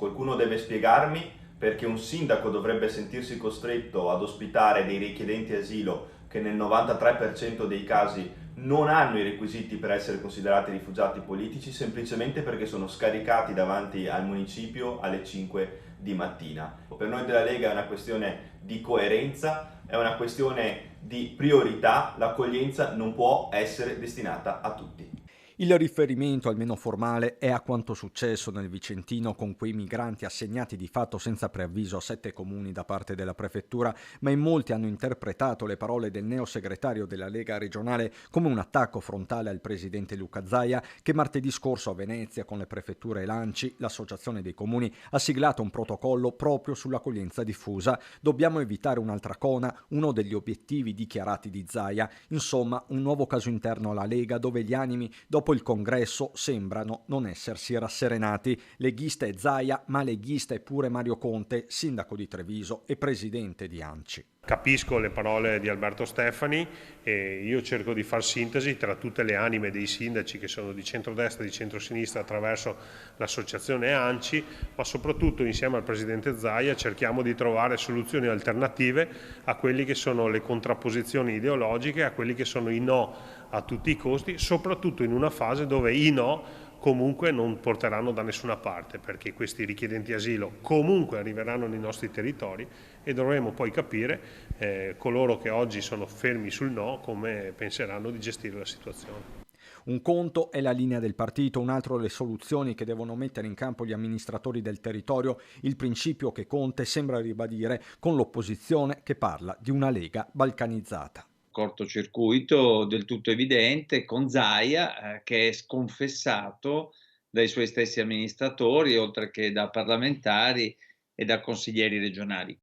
Qualcuno deve spiegarmi perché un sindaco dovrebbe sentirsi costretto ad ospitare dei richiedenti asilo che nel 93% dei casi non hanno i requisiti per essere considerati rifugiati politici semplicemente perché sono scaricati davanti al municipio alle 5 di mattina. Per noi della Lega è una questione di coerenza, è una questione di priorità, l'accoglienza non può essere destinata a tutti. Il riferimento, almeno formale, è a quanto successo nel Vicentino con quei migranti assegnati di fatto senza preavviso a 7 comuni da parte della prefettura, ma in molti hanno interpretato le parole del neosegretario della Lega regionale come un attacco frontale al presidente Luca Zaia, che martedì scorso a Venezia con le prefetture e l'ANCI, l'associazione dei comuni, ha siglato un protocollo proprio sull'accoglienza diffusa. Dobbiamo evitare un'altra cona, uno degli obiettivi dichiarati di Zaia. Insomma, un nuovo caso interno alla Lega dove gli animi dopo il congresso sembrano non essersi rasserenati. Leghista è Zaia, ma leghista è pure Mario Conte, sindaco di Treviso e presidente di ANCI. Capisco le parole di Alberto Stefani e io cerco di far sintesi tra tutte le anime dei sindaci che sono di centrodestra e di centrosinistra attraverso l'associazione ANCI, ma soprattutto insieme al presidente Zaia cerchiamo di trovare soluzioni alternative a quelli che sono le contrapposizioni ideologiche, a quelli che sono i no a tutti i costi, soprattutto in una fase dove i no comunque non porteranno da nessuna parte, perché questi richiedenti asilo comunque arriveranno nei nostri territori e dovremo poi capire coloro che oggi sono fermi sul no come penseranno di gestire la situazione. Un conto è la linea del partito, un altro le soluzioni che devono mettere in campo gli amministratori del territorio, il principio che Conte sembra ribadire con l'opposizione che parla di una Lega balcanizzata. Cortocircuito del tutto evidente con Zaia, che è sconfessato dai suoi stessi amministratori, oltre che da parlamentari e da consiglieri regionali.